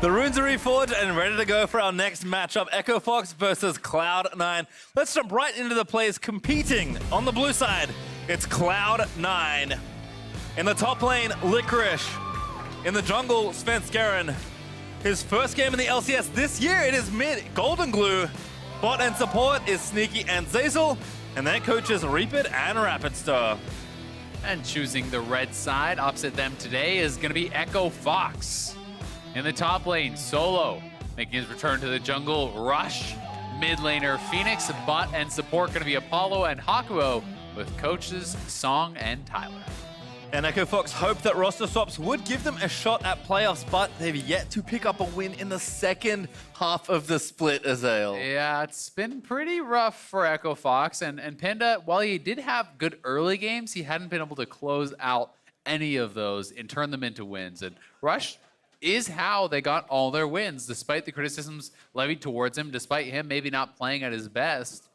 The runes are reforged and ready to go for our next matchup, Echo Fox versus Cloud9. Let's jump right into the players competing. On the blue side, it's Cloud9. In the top lane, Licorice. In the jungle, Svenskeren. His first game in the LCS this year, it is mid. Goldenglue. Bot and support is Sneaky and Zeyzal. And their coaches Reapit and Rapidstar. And choosing the red side opposite them today is going to be Echo Fox. In the top lane, Solo, making his return to the jungle, Rush. Mid laner, Fenix. Bot and support going to be Apollo and Hakuho, with coaches Song and Tyler. And Echo Fox hoped that roster swaps would give them a shot at playoffs, but they've yet to pick up a win in the second half of the split, Azale. Yeah, it's been pretty rough for Echo Fox. And Panda, while he did have good early games, he hadn't been able to close out any of those and turn them into wins. And Rush is how they got all their wins, despite the criticisms levied towards him, despite him maybe not playing at his best.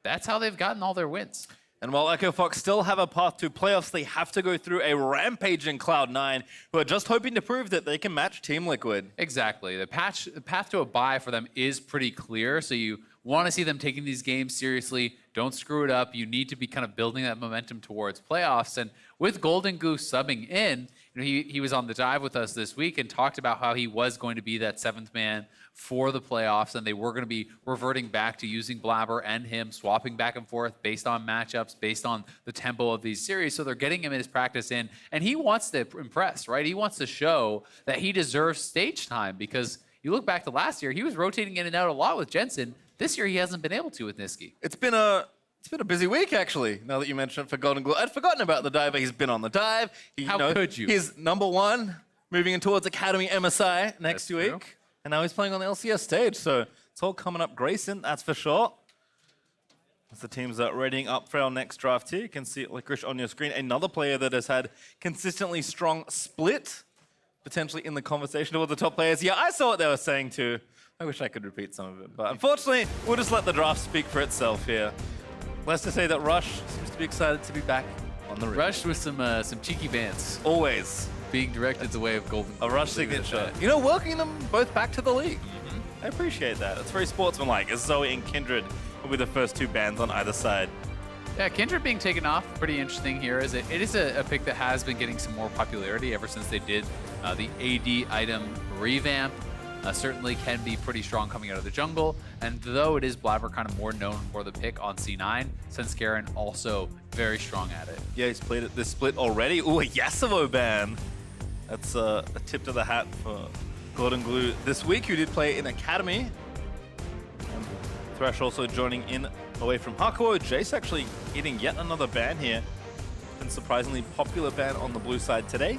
That's how they've gotten all their wins. And while Echo Fox still have a path to playoffs, they have to go through a rampaging Cloud9, who are just hoping to prove that they can match Team Liquid. Exactly. The path to a bye for them is pretty clear, so you want to see them taking these games seriously. Don't screw it up. You need to be kind of building that momentum towards playoffs. And with Goldenglue subbing in, you know, he was on the dive with us this week and talked about how he was going to be that seventh man for the playoffs, and they were going to be reverting back to using Blabber and him, swapping back and forth based on matchups, based on the tempo of these series. So they're getting him in his practice in, and he wants to impress, right? He wants to show that he deserves stage time, because you look back to last year, he was rotating in and out a lot with Jensen. This year, he hasn't been able to with Niski. It's been a busy week, actually, now that you mention it, for Goldenglue. I'd forgotten about the diver. He's been on the dive. How could you? He's #1, moving in towards Academy MSI next week. True. And now he's playing on the LCS stage, so it's all coming up Grayson, that's for sure. As the teams are readying up for our next draft here, you can see Licorice on your screen. Another player that has had consistently strong split, potentially in the conversation with the top players. Yeah, I saw what they were saying too. I wish I could repeat some of it, but unfortunately, we'll just let the draft speak for itself here. Let's just say that Rush seems to be excited to be back on the ring. Rush with some cheeky bands. Always. Being directed the way of Golden. A Rush signature. You know, welcoming them both back to the league. I appreciate that. It's very sportsmanlike, as Zoe and Kindred will be the first two bans on either side. Yeah, Kindred being taken off, pretty interesting here. It is a pick that has been getting some more popularity ever since they did the AD item revamp. Certainly can be pretty strong coming out of the jungle. And though it is Blabber kind of more known for the pick on C9, Svenskeren also very strong at it. Yeah, he's played this split already. Ooh, a Yasuo ban. That's a tip to the hat for Goldenglue this week, who did play in Academy. And Thresh also joining in away from Hakuho. Jace actually getting yet another ban here. Been surprisingly popular ban on the blue side today.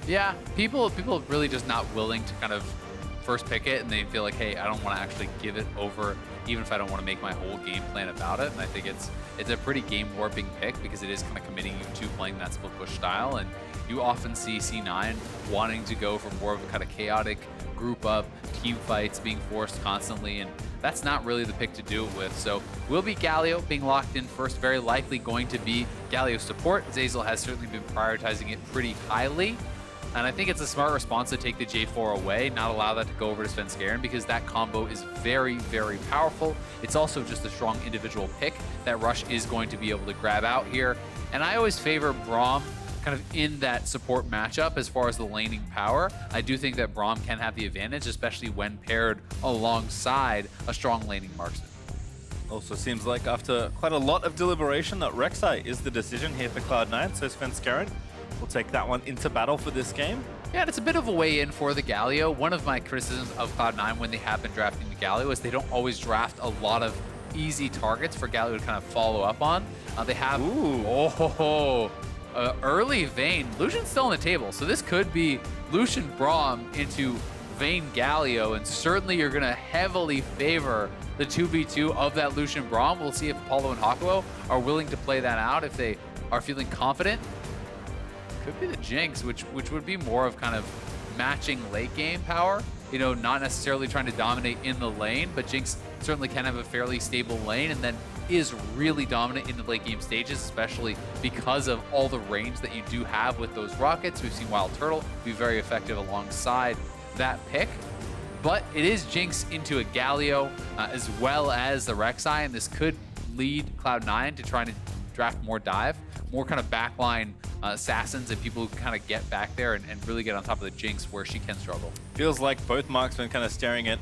Yeah, people really just not willing to kind of first pick it, and they feel like, hey, I don't want to actually give it over, even if I don't want to make my whole game plan about it. And I think it's a pretty game warping pick, because it is kind of committing you to playing that split push style. And you often see C9 wanting to go for more of a kind of chaotic group up, team fights being forced constantly, and that's not really the pick to do it with. So will be Galio being locked in first, very likely going to be Galio support. Zeyzal has certainly been prioritizing it pretty highly. And I think it's a smart response to take the J4 away, not allow that to go over to Svenskeren, because that combo is very, very powerful. It's also just a strong individual pick that Rush is going to be able to grab out here. And I always favor Braum kind of in that support matchup as far as the laning power. I do think that Braum can have the advantage, especially when paired alongside a strong laning marksman. Also seems like after quite a lot of deliberation that Rek'Sai is the decision here for Cloud9, so Svenskeren will take that one into battle for this game. Yeah, and it's a bit of a way in for the Galio. One of my criticisms of Cloud9 when they have been drafting the Galio is they don't always draft a lot of easy targets for Galio to kind of follow up on. They have early Vayne. Lucian's still on the table, so this could be Lucian Braum into Vayne Galio, and certainly you're going to heavily favor the 2v2 of that Lucian Braum. We'll see if Apollo and Hakuho are willing to play that out, if they are feeling confident. Could be the Jinx, which would be more of kind of matching late game power. You know, not necessarily trying to dominate in the lane, but Jinx certainly can have a fairly stable lane, and then is really dominant in the late game stages, especially because of all the range that you do have with those rockets. We've seen Wild Turtle be very effective alongside that pick. But it is Jinx into a Galio, as well as the Rek'Sai, and this could lead Cloud9 to trying to draft more dive, more kind of backline assassins and people who kind of get back there and really get on top of the Jinx where she can struggle. Feels like both marksmen kind of staring at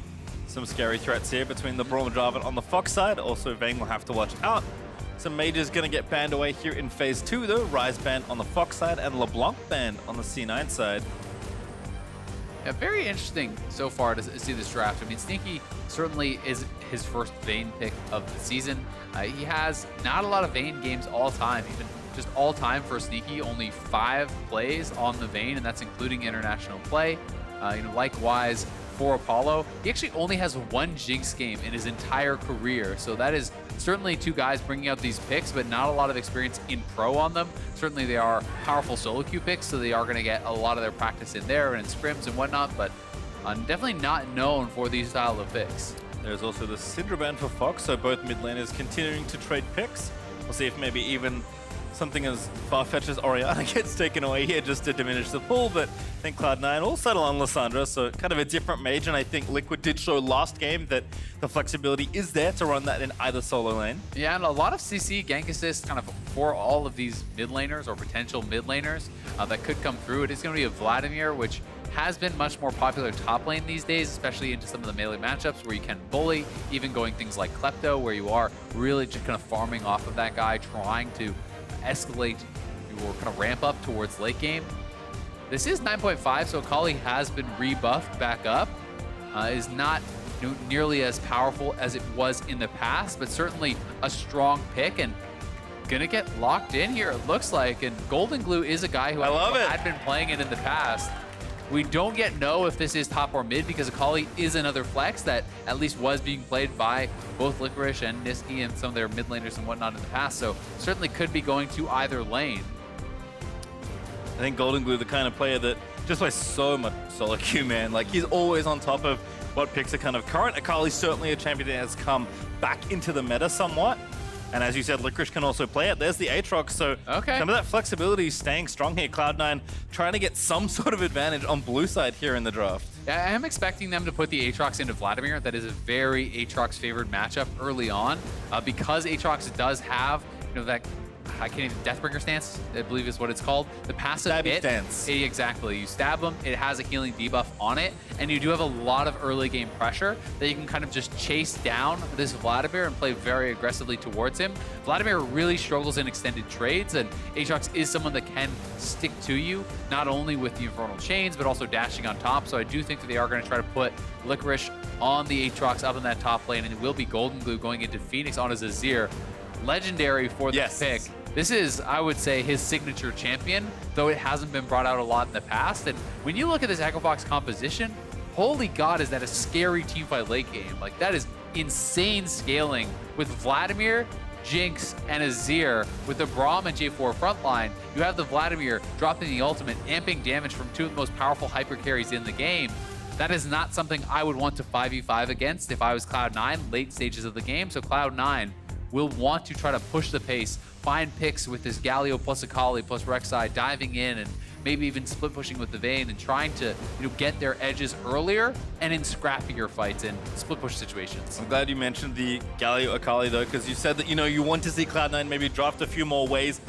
some scary threats here between the Braum and Jarvan on the Fox side. Also, Vayne will have to watch out. Some mages going to get banned away here in phase 2 though. Ryze banned on the Fox side and LeBlanc banned on the C9 side. Yeah, very interesting so far to see this draft. I mean, Sneaky certainly is his first Vayne pick of the season. He has not a lot of Vayne games all time, even just all time for Sneaky, only 5 plays on the Vayne, and that's including international play. Likewise for Apollo, he actually only has 1 Jinx game in his entire career. So that is certainly 2 guys bringing out these picks, but not a lot of experience in pro on them. Certainly they are powerful solo queue picks, so they are going to get a lot of their practice in there and in scrims and whatnot, but definitely not known for these style of picks. There's also the Syndra ban for Fox, so both mid laners continuing to trade picks. We'll see if maybe even something as far-fetched as Orianna gets taken away here just to diminish the pool, but I think Cloud9 will settle on Lissandra, so kind of a different mage, and I think Liquid did show last game that the flexibility is there to run that in either solo lane. Yeah, and a lot of CC gank assist kind of for all of these mid laners or potential mid laners that could come through. It is going to be a Vladimir, which has been much more popular top lane these days, especially into some of the melee matchups where you can bully, even going things like Klepto, where you are really just kind of farming off of that guy, trying to escalate or kind of ramp up towards late game. This is 9.5, so Akali has been rebuffed back up. Is not nearly as powerful as it was in the past, but certainly a strong pick and gonna get locked in here, it looks like. And Goldenglue is a guy who had been playing it in the past. We don't yet know if this is top or mid because Akali is another flex that at least was being played by both Licorice and Niski and some of their mid laners and whatnot in the past, so certainly could be going to either lane. I think Goldenglue, the kind of player that just plays so much solo queue, man. Like, he's always on top of what picks are kind of current. Akali's certainly a champion that has come back into the meta somewhat. And as you said, Licorice can also play it. There's the Aatrox, so some of that flexibility is staying strong here. Cloud9 trying to get some sort of advantage on blue side here in the draft. Yeah, I am expecting them to put the Aatrox into Vladimir. That is a very Aatrox favored matchup early on because Aatrox does have, that I can't even Deathbringer stance, I believe is what it's called. The passive hit stance. Exactly. You stab him, it has a healing debuff on it, and you do have a lot of early game pressure that you can kind of just chase down this Vladimir and play very aggressively towards him. Vladimir really struggles in extended trades, and Aatrox is someone that can stick to you, not only with the Infernal Chains, but also dashing on top. So I do think that they are going to try to put Licorice on the Aatrox up in that top lane, and it will be Goldenglue going into Fenix on his Azir. Legendary for this pick. This is, I would say, his signature champion, though it hasn't been brought out a lot in the past. And when you look at this Echo Fox composition, holy God, is that a scary teamfight late game. Like, that is insane scaling with Vladimir, Jinx, and Azir. With the Braum and J4 frontline, you have the Vladimir dropping the ultimate, amping damage from 2 of the most powerful hyper carries in the game. That is not something I would want to 5v5 against if I was Cloud9 late stages of the game. So Cloud9 will want to try to push the pace, find picks with this Galio plus Akali plus Rek'Sai, diving in and maybe even split pushing with the Vayne and trying to get their edges earlier and in scrappier fights and split push situations. I'm glad you mentioned the Galio Akali though, because you said that you want to see Cloud9 maybe draft a few more ways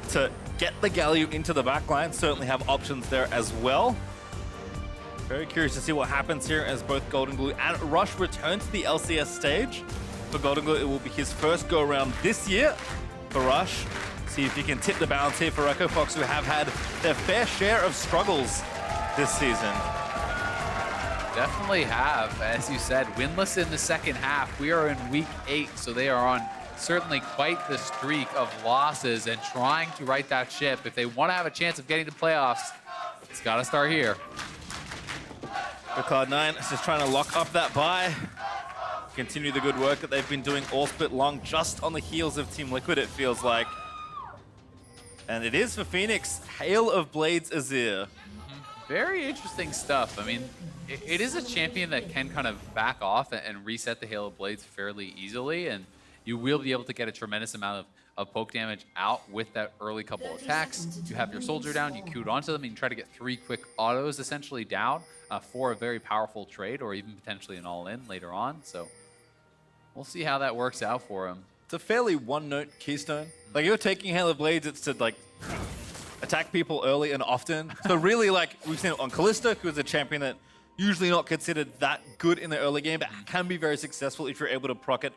to get the Galio into the backline. Certainly have options there as well. Very curious to see what happens here as both Goldenglue and Rush return to the LCS stage. For Goldenglue, it will be his first go-around this year. For Rush, see if he can tip the balance here for Echo Fox, who have had their fair share of struggles this season. Definitely have. As you said, winless in the second half. We are in week 8, so they are on certainly quite the streak of losses and trying to right that ship. If they want to have a chance of getting to playoffs, it's got to start here. For Cloud9, it's just trying to lock up that bye. Continue the good work that they've been doing all split long, just on the heels of Team Liquid, it feels like. And it is for Fenix, Hail of Blades Azir. Very interesting stuff. I mean, it is a champion that can kind of back off and reset the Hail of Blades fairly easily, and you will be able to get a tremendous amount of poke damage out with that early couple attacks. You have your soldier down, you queued onto them, and you try to get 3 quick autos essentially down for a very powerful trade, or even potentially an all-in later on. So we'll see how that works out for him. It's a fairly one-note keystone. Like, you're taking Hail of Blades, it's to, like, attack people early and often. So really, like, we've seen it on Kalista, who is a champion that usually not considered that good in the early game, but can be very successful if you're able to proc it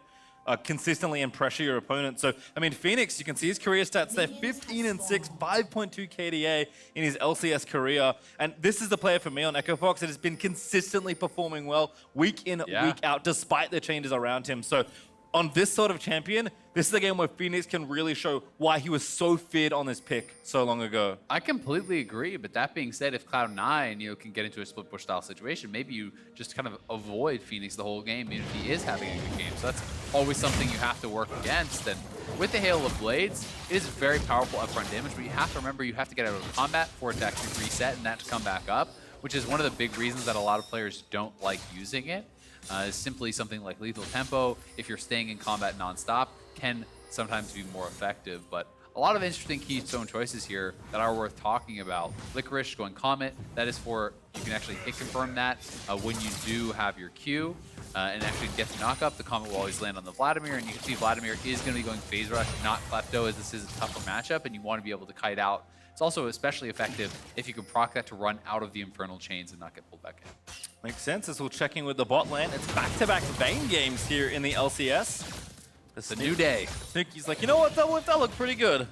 consistently and pressure your opponent. So, I mean, Fenix, you can see his career stats there, 15-6, 5.2 KDA in his LCS career. And this is the player for me on Echo Fox that has been consistently performing well week in, week out, despite the changes around him. So on this sort of champion, this is a game where Fenix can really show why he was so feared on this pick so long ago. I completely agree, but that being said, if Cloud9, can get into a split push style situation, maybe you just kind of avoid Fenix the whole game, even if he is having a good game. So that's always something you have to work against. And with the Hail of Blades, it is very powerful upfront damage, but you have to remember you have to get out of combat for it to actually reset and that to come back up, which is one of the big reasons that a lot of players don't like using it. Is simply something like lethal tempo, if you're staying in combat nonstop, can sometimes be more effective. But a lot of interesting keystone choices here that are worth talking about. Licorice going Comet, that is for, you can actually hit confirm that when you do have your Q and actually get the knock up. The Comet will always land on the Vladimir, and you can see Vladimir is going to be going phase rush, not Klepto, as this is a tougher matchup, and you want to be able to kite out. It's also especially effective if you can proc that to run out of the Infernal Chains and not get pulled back in. Makes sense, as we're checking with the bot lane. It's back-to-back Vayne games here in the LCS. It's a new day. Snookie's like, you know what, that looked pretty good.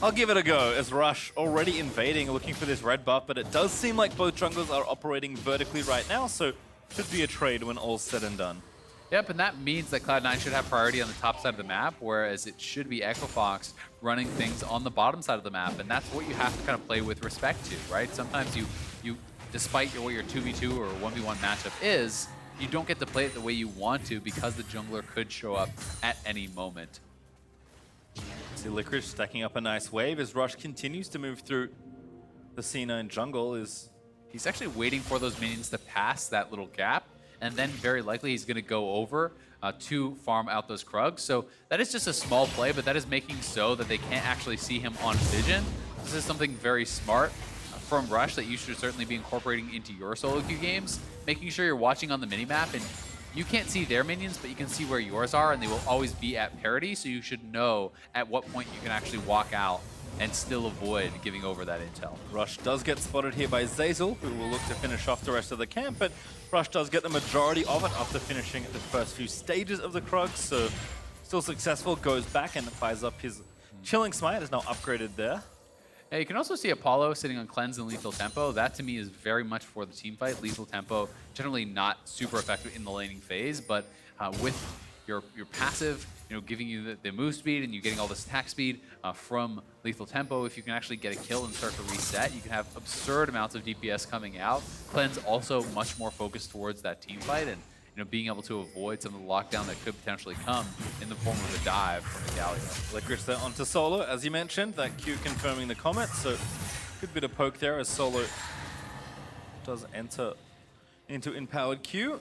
I'll give it a go, as Rush already invading, looking for this red buff, but it does seem like both junglers are operating vertically right now, so should be a trade when all's said and done. Yep, and that means that Cloud9 should have priority on the top side of the map, whereas it should be Echo Fox running things on the bottom side of the map, and that's what you have to kind of play with respect to, right? Sometimes you despite what your 2v2 or 1v1 matchup is, you don't get to play it the way you want to because the jungler could show up at any moment. See Licorice stacking up a nice wave as Rush continues to move through the C9 jungle. He's actually waiting for those minions to pass that little gap, and then very likely he's going to go over to farm out those Krugs. So that is just a small play, but that is making so that they can't actually see him on vision. This is something very smart from Rush that you should certainly be incorporating into your solo queue games, making sure you're watching on the minimap, and you can't see their minions, but you can see where yours are, and they will always be at parity, so you should know at what point you can actually walk out and still avoid giving over that intel. Rush does get spotted here by Zeyzal, who will look to finish off the rest of the camp, but Rush does get the majority of it after finishing the first few stages of the Krugs, so still successful, goes back and fires up his Chilling Smite, is now upgraded there. Yeah, you can also see Apollo sitting on Cleanse and Lethal Tempo. That to me is very much for the team fight. Lethal Tempo, generally not super effective in the laning phase, but with your passive, giving you the move speed and you getting all this attack speed from Lethal Tempo, if you can actually get a kill and start to reset, you can have absurd amounts of DPS coming out. Cleanse also much more focused towards that team fight and being able to avoid some of the lockdown that could potentially come in the form of a dive from the Galio. Licorice there onto Solo, as you mentioned, that Q confirming the Comet, so good bit of poke there as Solo does enter into empowered Q.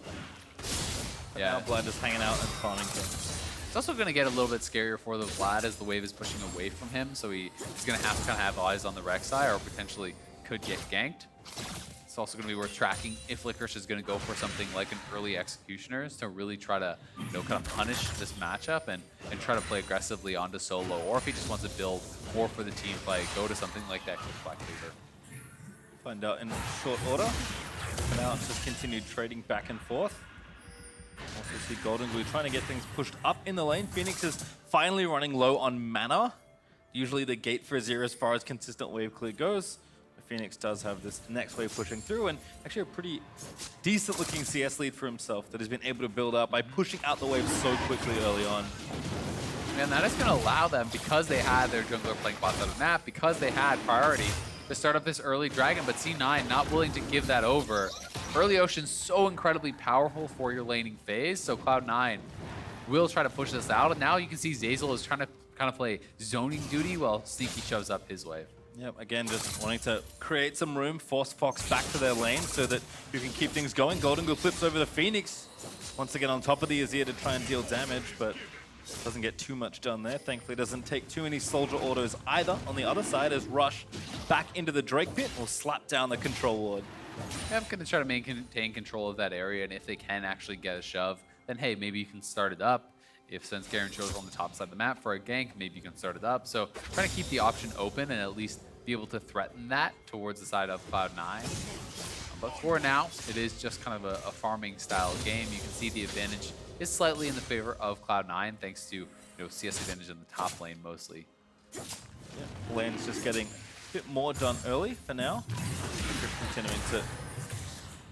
But now Vlad just hanging out and farming things. It's also going to get a little bit scarier for the Vlad as the wave is pushing away from him, so he's going to have to kind of have eyes on the Rek'Sai or potentially could get ganked. It's also going to be worth tracking if Licorice is going to go for something like an early Executioners to really try to kind of punish this matchup and try to play aggressively onto Solo, or if he just wants to build more for the team fight, go to something like that Black Cleaver. Find out in short order. For now, it's just continued trading back and forth. Also see Goldenglue trying to get things pushed up in the lane. Fenix is finally running low on mana. Usually the gate for Azir as far as consistent wave clear goes. Fenix does have this next wave pushing through, and actually a pretty decent looking CS lead for himself that has been able to build up by pushing out the wave so quickly early on. And that is going to allow them, because they had their jungler playing bot side of the map, because they had priority, to start up this early dragon, but C9 not willing to give that over. Early Ocean's so incredibly powerful for your laning phase, so Cloud9 will try to push this out, and now you can see Zeyzal is trying to kind of play zoning duty while Sneaky shoves up his wave. Yep, again, just wanting to create some room, force Fox back to their lane so that you can keep things going. Goldenglue flips over the Fenix. Once again on top of the Azir to try and deal damage, but Doesn't get too much done there. Thankfully, doesn't take too many soldier autos either. On the other side, as Rush back into the Drake pit will slap down the control ward. Yeah, I'm going to try to maintain control of that area, and if they can actually get a shove, then hey, maybe you can start it up. If Svenskeren shows on the top side of the map for a gank, maybe you can start it up. So trying to keep the option open and at least be able to threaten that towards the side of Cloud9. But for now, it is just kind of a farming style game. You can see the advantage is slightly in the favor of Cloud9, thanks to CS advantage in the top lane mostly. Yeah, lane's just getting a bit more done early for now. Continuing to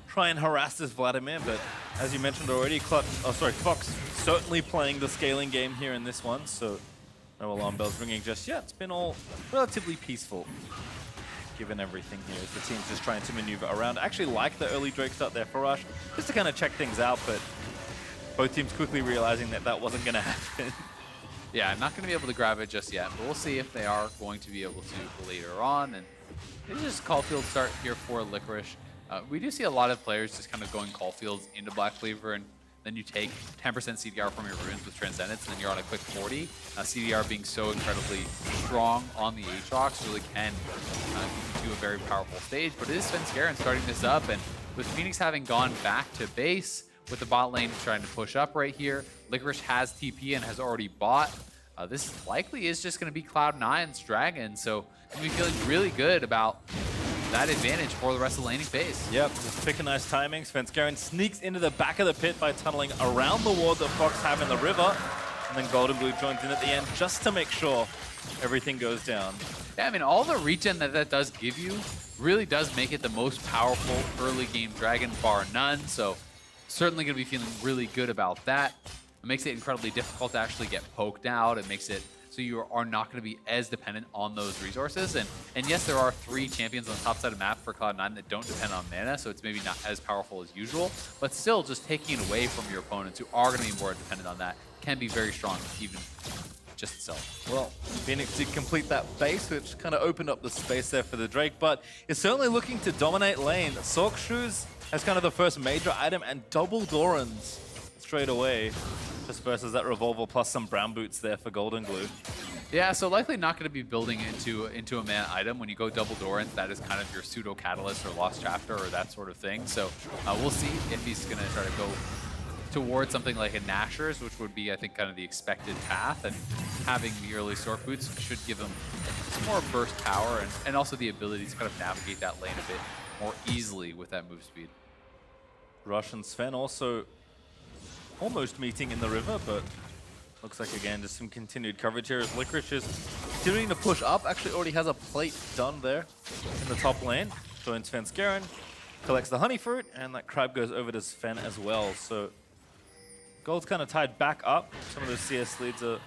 try and harass this Vladimir, but as you mentioned already, Fox certainly playing the scaling game here in this one, so no alarm bells ringing just yet. It's been all relatively peaceful, given everything here, as the team's just trying to maneuver around. I actually like the early Drake start there for Rush, just to kind of check things out, but both teams quickly realizing that that wasn't going to happen. Yeah, not going to be able to grab it just yet, but we'll see if they are going to be able to later on. And it's just Caulfield start here for Licorice. We do see a lot of players just kind of going Caulfields into Black Cleaver, and then you take 10% CDR from your runes with Transcendence, and then you're on a quick 40. CDR being so incredibly strong on the Aatrox really can get you to a very powerful stage. But it is Svenskeren starting this up, and with Fenix having gone back to base, with the bot lane trying to push up right here, Licorice has TP and has already bought. This likely is just going to be Cloud9's Dragon, so you'll be feeling really good about that advantage for the rest of the laning phase. Yep, just pick a nice timing. Svenskeren sneaks into the back of the pit by tunneling around the ward that Fox have in the river, and then Goldenglue joins in at the end just to make sure everything goes down. Yeah, I mean, all the regen that does give you really does make it the most powerful early game Dragon, bar none, so certainly going to be feeling really good about that. It makes it incredibly difficult to actually get poked out. It makes it so you are not going to be as dependent on those resources. And yes, there are 3 champions on the top side of the map for Cloud9 that don't depend on mana, so it's maybe not as powerful as usual. But still, just taking it away from your opponents who are going to be more dependent on that can be very strong, even just itself. Well, Phoenix did complete that base, which kind of opened up the space there for the Drake, but it's certainly looking to dominate lane. Sork Shoes has kind of the first major item, and double Dorans straight away, just versus that Revolver plus some brown boots there for Goldenglue. Yeah, so likely not going to be building into a man item. When you go double Dorans, that is kind of your pseudo catalyst or lost chapter or that sort of thing. So we'll see if he's going to try to go towards something like a Nashor's, which would be, I think, kind of the expected path. And having the early Sork boots should give him some more burst power and also the ability to kind of navigate that lane a bit more easily with that move speed. Rush and Sven also almost meeting in the river, but looks like, again, just some continued coverage here as Licorice is continuing to push up. Actually already has a plate done there in the top lane. Joins Svenskeren, collects the honey fruit, and that crab goes over to Sven as well. So Gold's kind of tied back up. Some of the CS leads are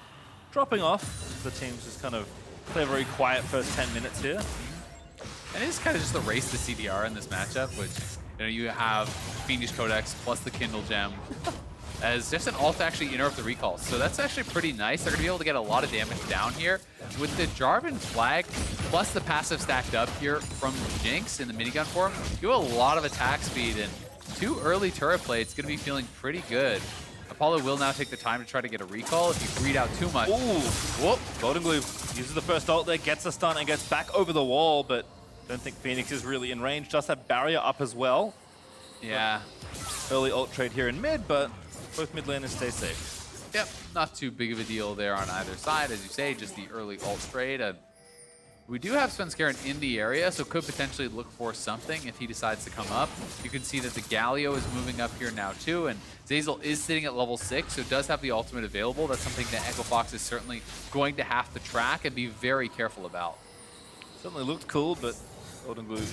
dropping off. The team's just kind of play a very quiet first 10 minutes here. And it is kind of just a race to CDR in this matchup, which you have Fiendish Codex plus the Kindle Gem as just an ult to actually interrupt the recalls. So that's actually pretty nice. They're going to be able to get a lot of damage down here. With the Jarvan flag plus the passive stacked up here from Jinx in the minigun form, you have a lot of attack speed, and 2 early turret plates going to be feeling pretty good. Apollo will now take the time to try to get a recall if you breed out too much. Ooh, whoop. Goldenglue uses the first ult there, gets a stun, and gets back over the wall, but don't think Phoenix is really in range. Just that barrier up as well. Yeah. Early ult trade here in mid, but both mid laners stay safe. Yep, not too big of a deal there on either side. As you say, just the early ult trade. We do have Svenskeren in the area, so could potentially look for something if he decides to come up. You can see that the Galio is moving up here now too, and Zeyzal is sitting at level 6, so does have the ultimate available. That's something that Echo Fox is certainly going to have to track and be very careful about. Certainly looked cool, but Goldenglue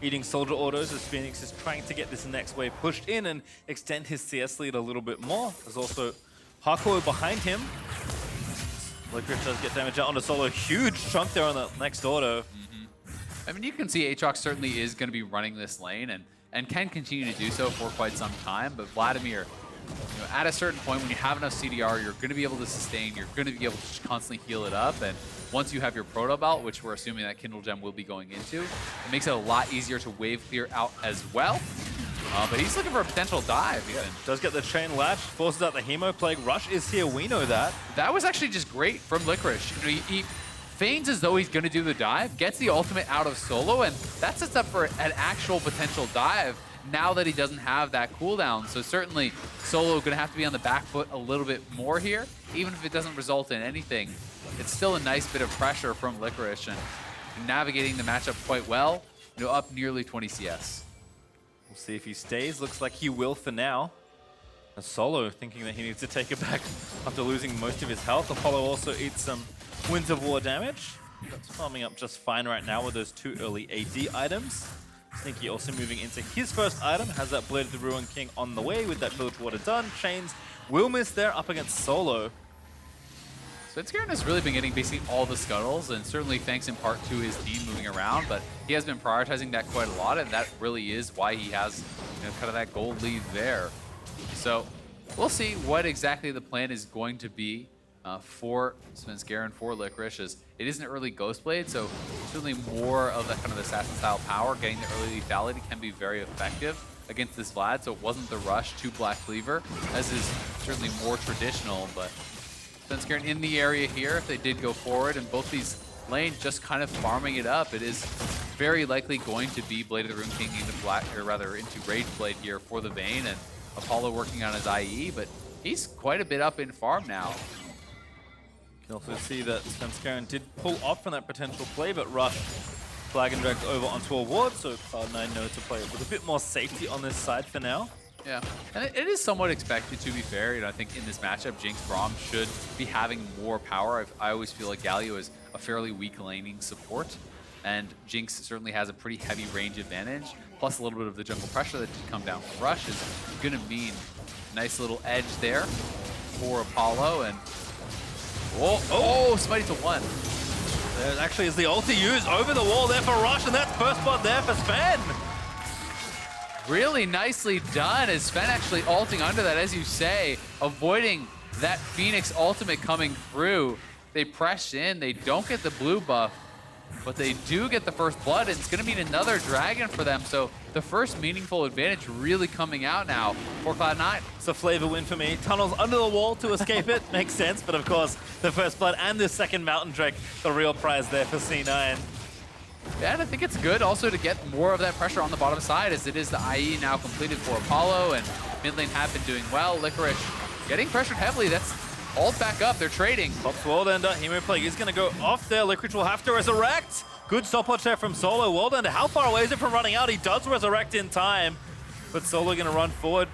eating soldier autos as Phoenix is trying to get this next wave pushed in and extend his CS lead a little bit more. There's also Hakuho behind him. Licorice does get damage out on the solo. Huge chunk there on the next auto. I mean, you can see Aatrox certainly is going to be running this lane and can continue to do so for quite some time, but Vladimir, at a certain point when you have enough CDR, you're going to be able to sustain, you're going to be able to just constantly heal it up, and once you have your Proto Belt, which we're assuming that Kindle Gem will be going into, it makes it a lot easier to wave clear out as well. But he's looking for a potential dive even. Does get the chain latch, forces out the Hemo Plague. Rush is here, we know that. That was actually just great from Licorice. You know, he feigns as though he's going to do the dive, gets the ultimate out of Solo, and that sets up for an actual potential dive now that he doesn't have that cooldown. So certainly Solo going to have to be on the back foot a little bit more here, even if it doesn't result in anything. It's still a nice bit of pressure from Licorice and navigating the matchup quite well, you know, up nearly 20 CS. We'll see if he stays. Looks like he will for now. A Solo thinking that he needs to take it back after losing most of his health. Apollo also eats some Winds of War damage. That's farming up just fine right now with those 2 early AD items. Sneaky also moving into his first item. Has that Blade of the Ruin King on the way with that Village Water done. Chains will miss there up against Solo. Svenskeren has really been getting basically all the scuttles, and certainly thanks in part to his team moving around, but he has been prioritizing that quite a lot, and that really is why he has, you know, kind of that gold lead there. So we'll see what exactly the plan is going to be for Svenskeren, for Licorice. As it is an early Ghost Blade, so certainly more of that kind of assassin-style power. Getting the early lethality can be very effective against this Vlad, so it wasn't the rush to Black Cleaver, as is certainly more traditional, but Svenskeren in the area here, if they did go forward, and both these lanes just kind of farming it up, it is very likely going to be Blade of the Ruin King into Black, or rather into Rage Blade here for the Vayne, and Apollo working on his IE, but he's quite a bit up in farm now. You can also see that Svenskeren did pull off from that potential play, but Rush flag and dragged over onto a ward, so Cloud9 know to play it with a bit more safety on this side for now. Yeah, and it is somewhat expected, to be fair. You know, I think in this matchup, Jinx Braum should be having more power. I always feel like Galio is a fairly weak laning support, and Jinx certainly has a pretty heavy range advantage, plus a little bit of the jungle pressure that did come down from Rush is going to mean a nice little edge there for Apollo, and Smite to 1. There actually is the ulti used over the wall there for Rush, and that's first blood there for Sven. Really nicely done as Sven actually ulting under that, as you say, avoiding that Fenix ultimate coming through. They press in, they don't get the blue buff, but they do get the first blood, and it's going to mean another dragon for them. So the first meaningful advantage really coming out now for Cloud9. It's a flavor win for me. Tunnels under the wall to escape it, makes sense, but of course, the first blood and the second Mountain Drake, the real prize there for C9. Yeah, and I think it's good also to get more of that pressure on the bottom side, as it is the IE now completed for Apollo, and mid lane have been doing well. Licorice getting pressured heavily. That's ult back up. They're trading. Pops World Ender. Hemo Plague is going to go off there. Licorice will have to resurrect. Good stopwatch there from Solo. World Ender, how far away is it from running out? He does resurrect in time, but Solo going to run forward.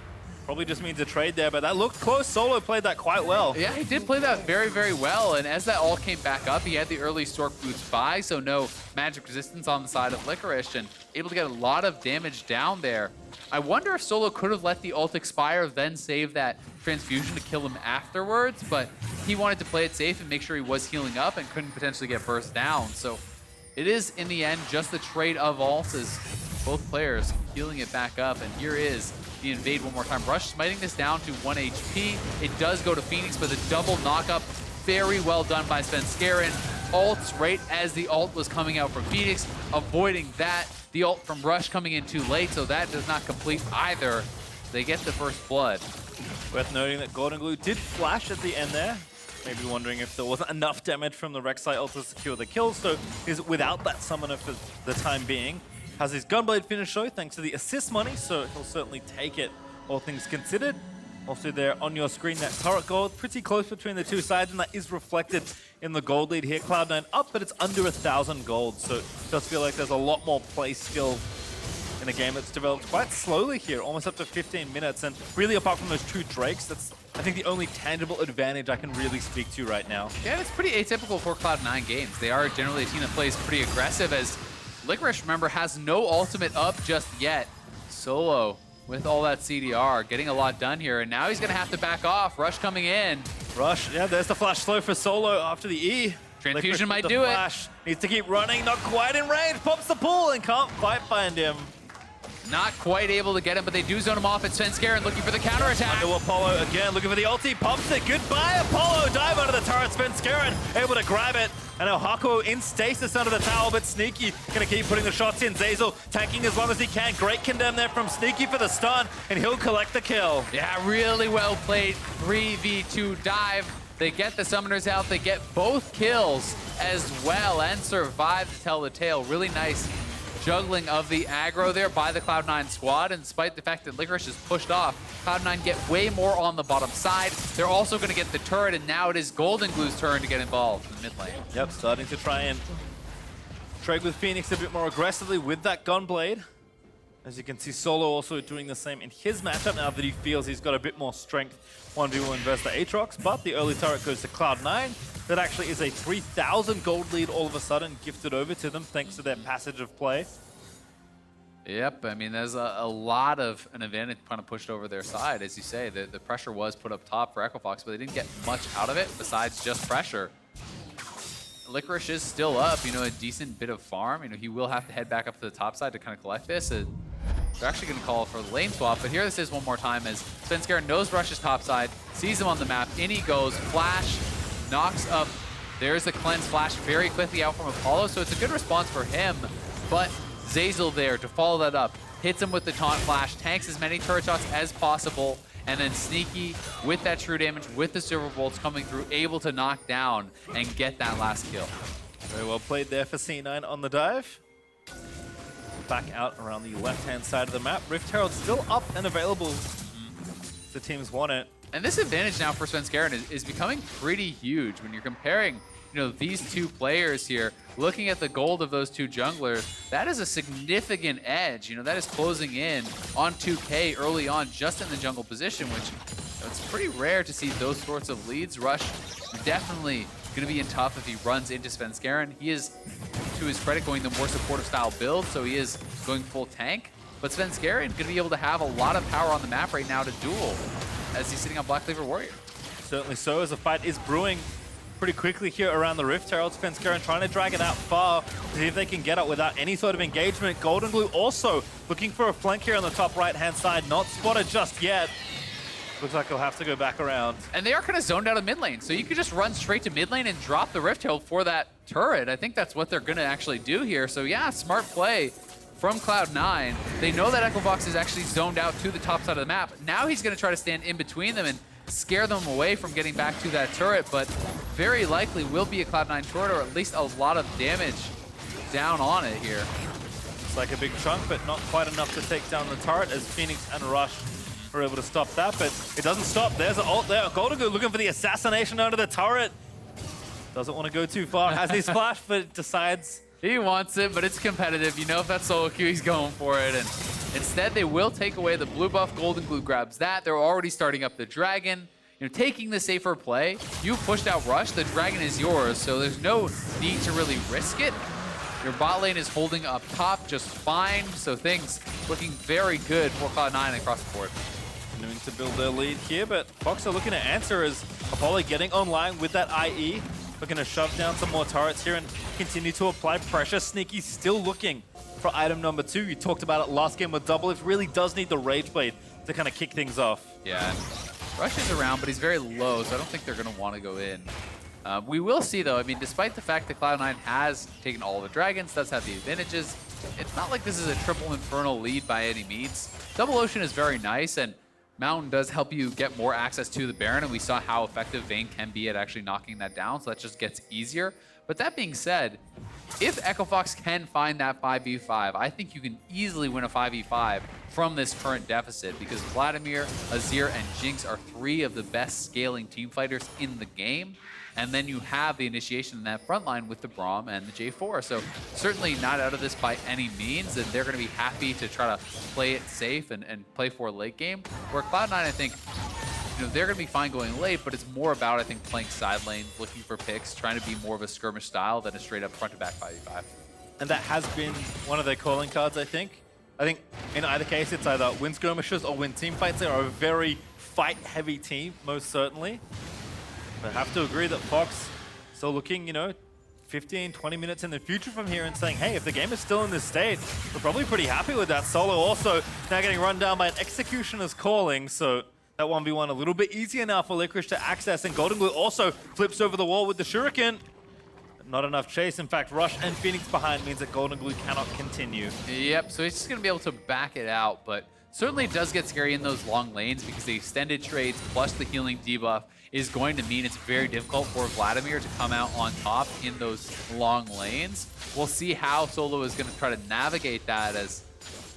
Probably just means a trade there, but that looked close. Solo played that quite well. Yeah, he did play that very, very well. And as that ult came back up, he had the early Stork Boots by, so no magic resistance on the side of Licorice, and able to get a lot of damage down there. I wonder if Solo could have let the ult expire, then save that transfusion to kill him afterwards, but he wanted to play it safe and make sure he was healing up and couldn't potentially get burst down. So it is, in the end, just the trade of ults as both players healing it back up. And here is the invade one more time. Rush smiting this down to 1 HP. It does go to Fenix, but the double knockup, very well done by Svenskeren. Ults right as the ult was coming out from Fenix, avoiding that. The ult from Rush coming in too late, so that does not complete either. They get the first blood. Worth noting that Goldenglue did flash at the end there. Maybe wondering if there wasn't enough damage from the Rek'Sai ult to secure the kill, so he's without that summoner for the time being. Has his Gunblade finish though, thanks to the assist money, so he'll certainly take it, all things considered. Also there on your screen, that turret gold, pretty close between the two sides, and that is reflected in the gold lead here. Cloud9 up, but it's under 1,000 gold, so it does feel like there's a lot more play skill in a game that's developed quite slowly here, almost up to 15 minutes, and really apart from those two Drakes, that's, I think, the only tangible advantage I can really speak to right now. Yeah, and it's pretty atypical for Cloud9 games. They are generally a team that plays pretty aggressive, as Licorice, remember, has no ultimate up just yet. Solo with all that CDR, getting a lot done here, and now he's going to have to back off. Rush coming in. Rush, yeah, there's the flash slow for Solo after the E. Transfusion might do it. Needs to keep running, not quite in range, pops the pull and can't quite find him. Not quite able to get him, but they do zone him off at Svenskeren, looking for the counterattack. Under Apollo again, looking for the ulti, pops it, goodbye Apollo, dive under the turret, Svenskeren able to grab it. And now Hakuho in stasis under the tower, but Sneaky gonna keep putting the shots in. Zeyzal tanking as long as he can. Great condemn there from Sneaky for the stun, and he'll collect the kill. Yeah, really well played. 3v2 dive. They get the summoners out. They get both kills as well and survive to tell the tale. Really nice juggling of the aggro there by the Cloud9 squad. And despite the fact that Licorice is pushed off, Cloud9 get way more on the bottom side. They're also going to get the turret, and now it is Goldenglue's turn to get involved in the mid lane. Yep, starting to try and trade with Fenix a bit more aggressively with that Gunblade. As you can see, Solo also doing the same in his matchup now that he feels he's got a bit more strength 1v1 versus the Aatrox, but the early turret goes to Cloud9. That actually is a 3,000 gold lead all of a sudden gifted over to them thanks to their passage of play. Yep, I mean, there's a lot of an advantage kind of pushed over their side. As you say, the pressure was put up top for Echofox, but they didn't get much out of it besides just pressure. Licorice is still up, you know, a decent bit of farm. You know, he will have to head back up to the top side to kind of collect this. They're actually going to call for the lane swap, but here this is one more time as Svenskeren knows Rush's top side, sees him on the map, in he goes, flash, knocks up. There's the cleanse flash very quickly out from Apollo, so it's a good response for him, but Zeyzal there to follow that up, hits him with the taunt flash, tanks as many turret shots as possible, and then Sneaky with that true damage, with the silver bolts coming through, able to knock down and get that last kill. Very well played there for C9 on the dive. Back out around the left-hand side of the map. Rift Herald still up and available. The teams want it. And this advantage now for Svenskeren is becoming pretty huge when you're comparing, you know, these two players here. Looking at the gold of those two junglers, that is a significant edge. You know, that is closing in on 2K early on just in the jungle position, which, you know, it's pretty rare to see those sorts of leads. Rush definitely going to be in tough if he runs into Svenskeren. He is, to his credit, going the more supportive style build, so he is going full tank. But Svenskeren going to be able to have a lot of power on the map right now to duel as he's sitting on Black Cleaver Warrior. Certainly so, as a fight is brewing pretty quickly here around the Rift Herald. Svenskeren trying to drag it out far to see if they can get it without any sort of engagement. Goldenglue also looking for a flank here on the top right-hand side. Not spotted just yet. Looks like he'll have to go back around. And they are kind of zoned out of mid lane, so you could just run straight to mid lane and drop the Rift Herald for that turret. I think that's what they're going to actually do here. So yeah, smart play from Cloud9. They know that Echofox is actually zoned out to the top side of the map. Now he's going to try to stand in between them and scare them away from getting back to that turret, but very likely will be a Cloud9 turret, or at least a lot of damage down on it here. It's like a big chunk, but not quite enough to take down the turret as Fenix and Rush are able to stop that, but it doesn't stop. There's an ult there. Goldenglue looking for the assassination under the turret. Doesn't want to go too far. Has his flash, but decides he wants it, but it's competitive. You know, if that's solo queue, he's going for it. And instead, they will take away the blue buff. Goldenglue grabs that. They're already starting up the dragon. You know, taking the safer play. You pushed out Rush. The dragon is yours, so there's no need to really risk it. Your bot lane is holding up top just fine, so things looking very good for Cloud9 across the board. Continuing to build their lead here, but Fox are looking to answer as Apollo getting online with that IE. Looking to shove down some more turrets here and continue to apply pressure. Sneaky still looking for item number 2. You talked about it last game with Double. It really does need the Rage Blade to kind of kick things off. Yeah, Rush is around, but he's very low, so I don't think they're going to want to go in. We will see, though. I mean, despite the fact that Cloud9 has taken all the dragons, does have the advantages, it's not like this is a triple Infernal lead by any means. Double Ocean is very nice, and Mountain does help you get more access to the Baron, and we saw how effective Vayne can be at actually knocking that down, so that just gets easier. But that being said, if Echofox can find that 5v5, I think you can easily win a 5v5 from this current deficit, because Vladimir, Azir, and Jinx are 3 of the best scaling team fighters in the game. And then you have the initiation in that front line with the Braum and the J4. So certainly not out of this by any means, and they're going to be happy to try to play it safe and play for a late game. Where Cloud9, I think, you know, they're going to be fine going late, but it's more about, I think, playing side lane, looking for picks, trying to be more of a skirmish style than a straight up front to back 5v5. And that has been one of their calling cards, I think. I think in either case, it's either win skirmishes or win team fights. They are a very fight-heavy team, most certainly. But I have to agree that Fox still looking, you know, 15, 20 minutes in the future from here and saying, hey, if the game is still in this state, we're probably pretty happy with that. Solo also now getting run down by an Executioner's Calling, so that 1v1 a little bit easier now for Licorice to access, and Goldenglue also flips over the wall with the Shuriken. not enough chase. In fact, Rush and Phoenix behind means that Goldenglue cannot continue. Yep, so he's just going to be able to back it out, but certainly it does get scary in those long lanes because the extended trades plus the healing debuff is going to mean it's very difficult for Vladimir to come out on top in those long lanes. We'll see how Solo is going to try to navigate that, as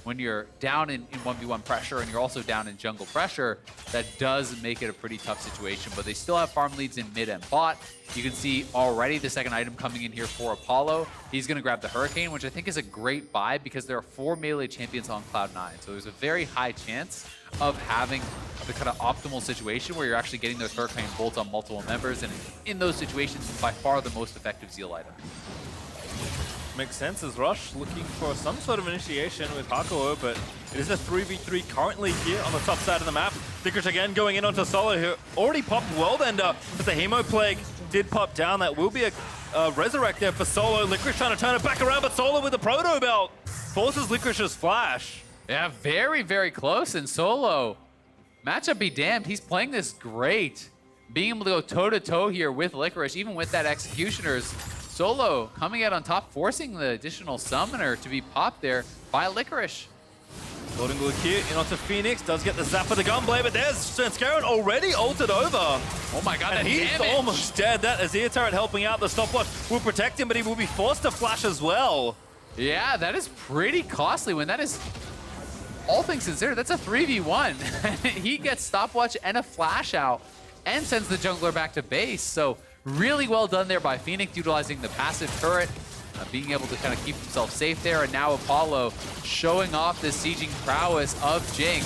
when you're down in 1v1 pressure and you're also down in jungle pressure, that does make it a pretty tough situation. But they still have farm leads in mid and bot. You can see already the second item coming in here for Apollo. He's going to grab the Hurricane, which I think is a great buy because there are 4 melee champions on Cloud9. So there's a very high chance of having the kind of optimal situation where you're actually getting those Hurricane bolts on multiple members. And in those situations, it's by far the most effective Zeal item. Makes sense as Rush looking for some sort of initiation with Hakuho, but it is a 3v3 currently here on the top side of the map. Licorice again going in onto Solo, who already popped World Ender, but the Hemo Plague did pop down. That will be a resurrect there for Solo. Licorice trying to turn it back around, but Solo with the Proto Belt forces Licorice's flash. Yeah, very, very close. And Solo, matchup be damned, he's playing this great. Being able to go toe-to-toe here with Licorice, even with that Executioner's. Solo coming out on top, forcing the additional summoner to be popped there by Licorice. Goldenglue here in onto Phoenix, does get the zap of the Gunblade, but there's Svenskeren already ulted over. Oh my god, and that he's damage. almost dead. That Azir turret helping out. The stopwatch will protect him, but he will be forced to flash as well. Yeah, that is pretty costly when that is, all things considered, that's a 3v1. He gets stopwatch and a flash out and sends the jungler back to base. So really well done there by Phoenix, utilizing the passive turret, being able to kind of keep himself safe there. And now Apollo showing off this sieging prowess of Jinx.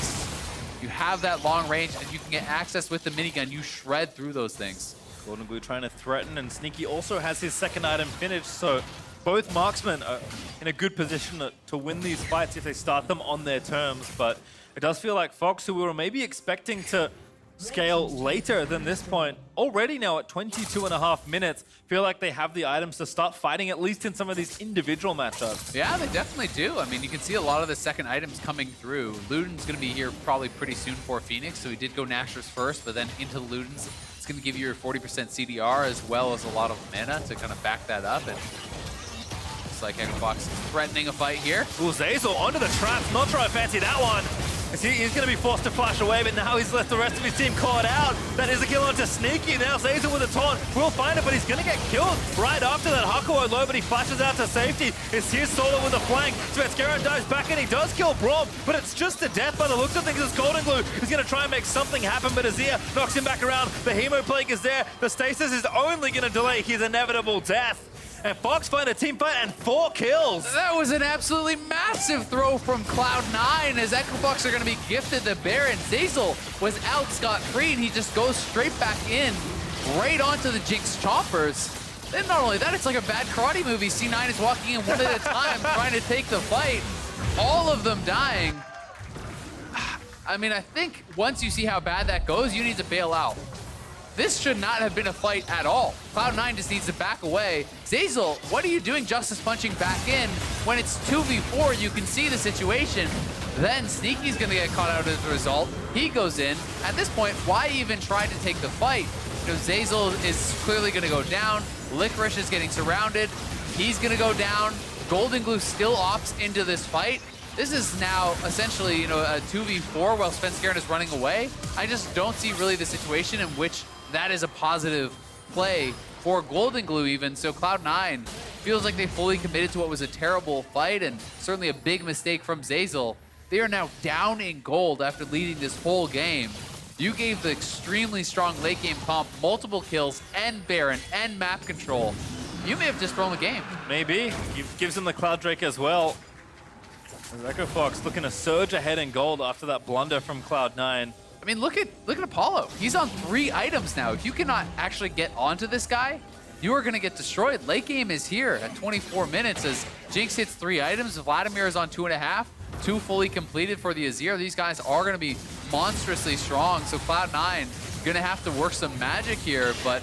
You have that long range and you can get access with the minigun. You shred through those things. Goldenglue trying to threaten, and Sneaky also has his second item finished, so both marksmen are in a good position to win these fights if they start them on their terms. But it does feel like Fox, who we were maybe expecting to scale later than this point, already now at 22.5 minutes, feel like they have the items to start fighting, at least in some of these individual matchups. Yeah, they definitely do. I mean, you can see a lot of the second items coming through. Luden's going to be here probably pretty soon for Phoenix, so he did go Nashor's first, but then into Luden's, it's going to give you your 40% CDR as well as a lot of mana to kind of back that up. And looks like Xbox is threatening a fight here. Ooh, Zeyzal onto the traps. Not sure I fancy that one. He's going to be forced to flash away, but now he's left the rest of his team caught out. That is a kill onto Sneaky. Now Zeyzal with a taunt will find it, but he's going to get killed right after that. Hakuho low, but he flashes out to safety. It's his Solo with a flank. Svenskeren dives back and he does kill Braum, but it's just a death by the looks of things. As Goldenglue is going to try and make something happen, but Azir knocks him back around. The Hemo Plague is there. The stasis is only going to delay his inevitable death. And Fox find a team fight and 4 kills. That was an absolutely massive throw from Cloud9 as Equifox are going to be gifted the Baron. Zeyzal was out scot-free and he just goes straight back in, right onto the Jinx choppers. Then not only that, it's like a bad karate movie. C9 is walking in one at a time trying to take the fight. All of them dying. I mean, I think once you see how bad that goes, you need to bail out. This should not have been a fight at all. Cloud9 just needs to back away. Zeyzal, what are you doing justice punching back in? When it's 2v4, you can see the situation. Then Sneaky's gonna get caught out as a result. He goes in. At this point, why even try to take the fight? You know, Zeyzal is clearly gonna go down. Licorice is getting surrounded. He's gonna go down. Goldenglue still opts into this fight. This is now essentially, you know, a 2v4 while Svenskeren is running away. I just don't see really the situation in which that is a positive play for Goldenglue even. So Cloud9 feels like they fully committed to what was a terrible fight and certainly a big mistake from Zeyzal. They are now down in gold after leading this whole game. You gave the extremely strong late game comp multiple kills and Baron and map control. You may have just thrown the game. Maybe. Gives him the Cloud Drake as well. Echo Fox looking to surge ahead in gold after that blunder from Cloud9. I mean, look at Apollo. He's on 3 items now. If you cannot actually get onto this guy, you are going to get destroyed. Late game is here at 24 minutes as Jinx hits 3 items. Vladimir is on 2.5. 2 fully completed for the Azir. These guys are going to be monstrously strong. So Cloud9 going to have to work some magic here, but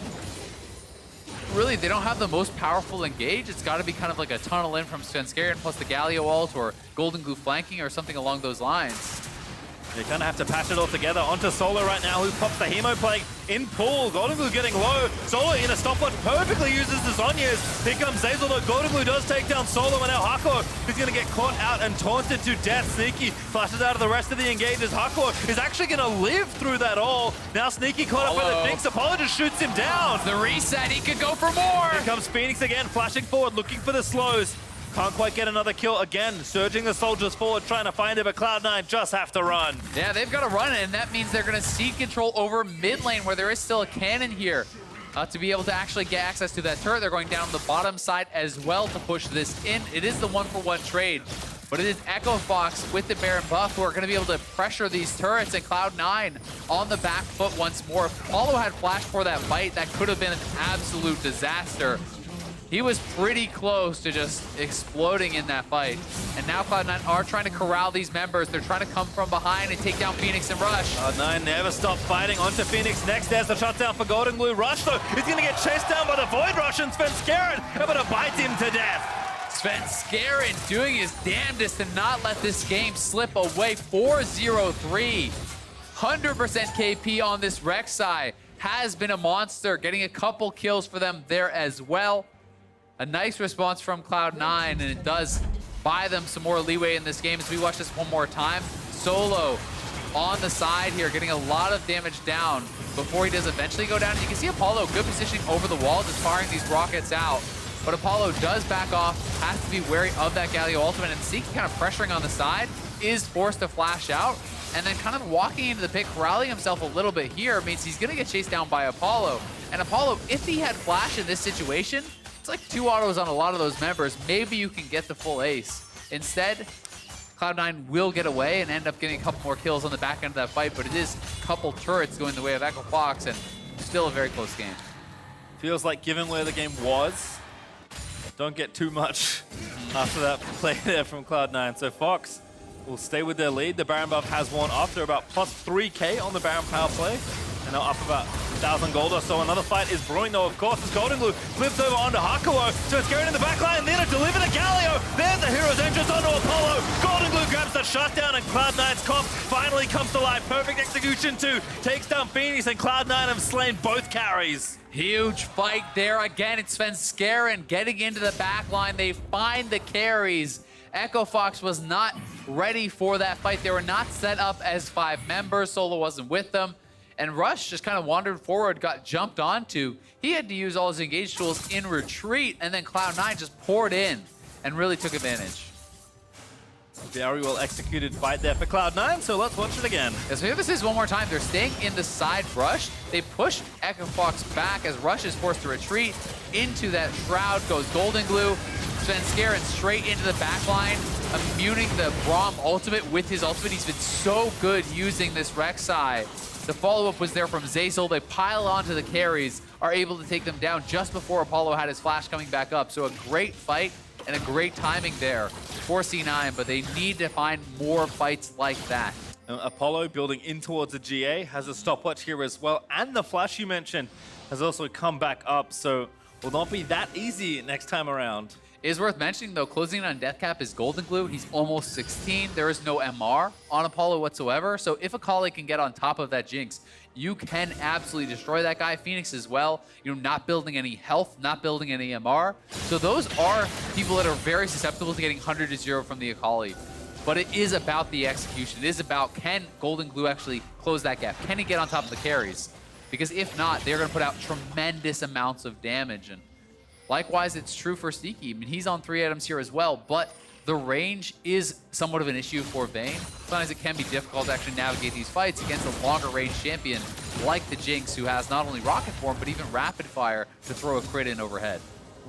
really, they don't have the most powerful engage. It's got to be kind of like a tunnel in from Svenskeren plus the Galio ult or Goldenglue flanking or something along those lines. You kind of have to patch it all together. Onto Solo right now, who pops the Hemo Plague in pool. Goldenglue getting low. Solo in a stopwatch perfectly uses the Zhonya's. Here comes Zeyzal, though. Goldenglue does take down Solo, and now Hakuho is going to get caught out and taunted to death. Sneaky flashes out of the rest of the engages. Hakuho is actually going to live through that all. Now Sneaky caught up with the Jinx. Apollo just shoots him down. The reset, he could go for more. Here comes Fenix again, flashing forward, looking for the slows. Can't quite get another kill again. Surging the soldiers forward, trying to find it, but Cloud9 just have to run. Yeah, they've got to run, and that means they're going to cede control over mid lane, where there is still a cannon here to be able to actually get access to that turret. They're going down the bottom side as well to push this in. It is the 1-for-1 trade, but it is Echo Fox with the Baron buff who are going to be able to pressure these turrets, and Cloud9 on the back foot once more. If Apollo had flash for that fight, that could have been an absolute disaster. He was pretty close to just exploding in that fight. And now Cloud9 are trying to corral these members. They're trying to come from behind and take down Fenix and Rush. Cloud9 never stop fighting. Onto Fenix next. There's the shutdown for Goldenglue. Rush, though, is going to get chased down by the Void Rush, and Svenskeren able to bite him to death. Svenskeren doing his damnedest to not let this game slip away. 4-0-3. 100% KP on this Rek'Sai. Has been a monster, getting a couple kills for them there as well. A nice response from Cloud9, and it does buy them some more leeway in this game. As we watch this one more time, Solo on the side here, getting a lot of damage down before he does eventually go down. And you can see Apollo, good positioning over the wall, just firing these rockets out. But Apollo does back off, has to be wary of that Galio ultimate, and Seek kind of pressuring on the side, is forced to flash out, and then kind of walking into the pit, corralling himself a little bit here, means he's gonna get chased down by Apollo. And Apollo, if he had flash in this situation, it's like 2 autos on a lot of those members. Maybe you can get the full ace. Instead, Cloud9 will get away and end up getting a couple more kills on the back end of that fight, but it is a couple turrets going the way of Echo Fox, and still a very close game. Feels like given where the game was, don't get too much after that play there from Cloud9. So Fox will stay with their lead. The Baron buff has worn off. They're about plus 3k on the Baron power play, and now up about 1,000 gold or so. Another fight is brewing, though, of course, as Goldenglue flips over onto Hakuho. So it's going in the back line, then to deliver to Galio. There's the hero's entrance onto Apollo. Goldenglue grabs the shutdown, and Cloud9's comp finally comes to life. Perfect execution, too. Takes down Phoenix, and Cloud9 have slain both carries. Huge fight there. Again, it's Svenskeren getting into the back line. They find the carries. Echo Fox was not ready for that fight. They were not set up as 5 members. Solo wasn't with them. And Rush just kind of wandered forward, got jumped onto. He had to use all his engage tools in retreat, and then Cloud9 just poured in and really took advantage. Very well executed fight there for Cloud9, so let's watch it again. Yeah, so here this is one more time. They're staying in the side rush. They push Echo Fox back as Rush is forced to retreat. Into that shroud goes Goldenglue. Svenskeren straight into the back line, immuning the Braum ultimate with his ultimate. He's been so good using this Rek'Sai. The follow-up was there from Zeyzal. They pile onto the carries, are able to take them down just before Apollo had his flash coming back up. So a great fight and a great timing there for C9, but they need to find more fights like that. Apollo building in towards the GA, has a stopwatch here as well, and the flash you mentioned has also come back up, so will not be that easy next time around. It is worth mentioning, though, closing in on death cap is Goldenglue. He's almost 16. There is no MR on Apollo whatsoever. So if Akali can get on top of that Jinx, you can absolutely destroy that guy. Phoenix as well, you know, not building any health, not building any MR. So those are people that are very susceptible to getting 100 to 0 from the Akali. But it is about the execution. It is about, can Goldenglue actually close that gap? Can he get on top of the carries? Because if not, they're going to put out tremendous amounts of damage. And likewise, it's true for Sneaky. I mean, he's on 3 items here as well, but the range is somewhat of an issue for Vayne. Sometimes it can be difficult to actually navigate these fights against a longer range champion like the Jinx, who has not only rocket form, but even rapid fire to throw a crit in overhead.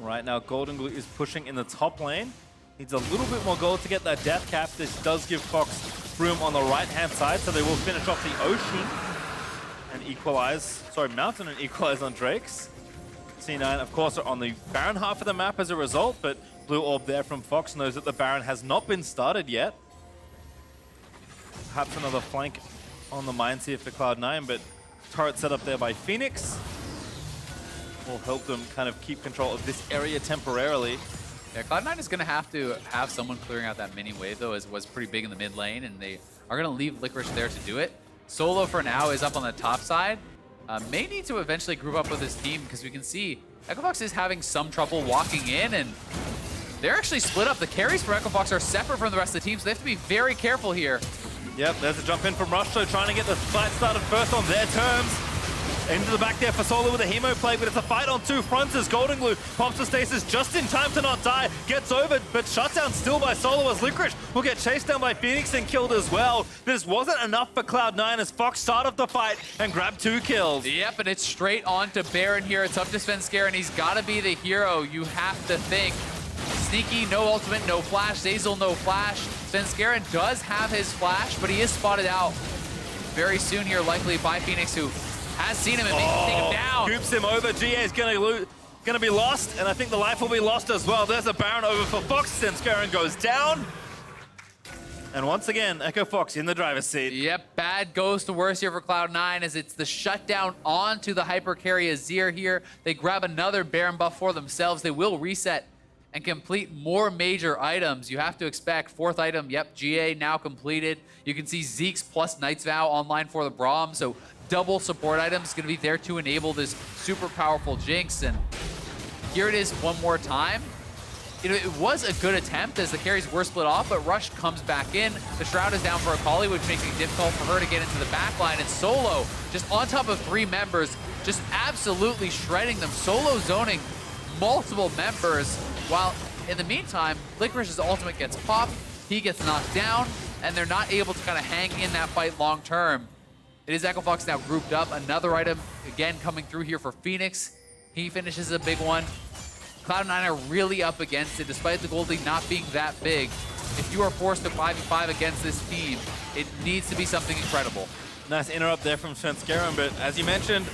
Right now, Goldenglue is pushing in the top lane. Needs a little bit more gold to get that death cap. This does give Fox room on the right-hand side, so they will finish off the Ocean and equalize. Sorry, Mountain and equalize on Drake's. C9, of course, are on the Baron half of the map as a result, but Blue Orb there from Fox knows that the Baron has not been started yet. Perhaps another flank on the mines here for Cloud9, but turret set up there by Fenix will help them kind of keep control of this area temporarily. Yeah, Cloud9 is going to have someone clearing out that mini wave, though, as was pretty big in the mid lane, and they are going to leave Licorice there to do it. Solo for now is up on the top side. May need to eventually group up with his team because we can see EchoFox is having some trouble walking in, and they're actually split up. The carries for EchoFox are separate from the rest of the team, so they have to be very careful here. Yep, there's a jump in from Rush, so trying to get the fight started first on their terms. Into the back there for Solo with a Hemo play, but it's a fight on two fronts as Goldenglue pops the stasis just in time to not die. Gets over, but shut down still by Solo as Licorice will get chased down by Fenix and killed as well. This wasn't enough for Cloud9 as Fox started the fight and grabbed 2 kills. Yep, and it's straight on to Baron here. It's up to Svenskeren. He's got to be the hero, you have to think. Sneaky, no ultimate, no flash. Zeyzal, no flash. Svenskeren does have his flash, but he is spotted out very soon here, likely by Fenix, who has seen him and maybe take him down. Scoops him over. GA is going to be lost, and I think the life will be lost as well. There's a Baron over for Fox. Svenskeren goes down. And once again, EchoFox in the driver's seat. Yep, bad goes to worse here for Cloud9 as it's the shutdown onto the hyper carry Azir here. They grab another Baron buff for themselves. They will reset and complete more major items. You have to expect 4th item, yep, GA now completed. You can see Zeke's plus Knight's Vow online for the Braum, so double support items gonna be there to enable this super powerful Jinx, and here it is one more time. You know, it was a good attempt as the carries were split off, but Rush comes back in. The Shroud is down for Akali, which makes it difficult for her to get into the back line, and Solo, just on top of 3 members, just absolutely shredding them. Solo zoning multiple members, while in the meantime, Licorice's ultimate gets popped, he gets knocked down, and they're not able to kind of hang in that fight long term. It is EchoFox now grouped up. Another item, again, coming through here for Fenix. He finishes a big one. Cloud9 are really up against it, despite the gold lead not being that big. If you are forced to 5v5 against this team, it needs to be something incredible. Nice interrupt there from Svenskeren, but as you mentioned,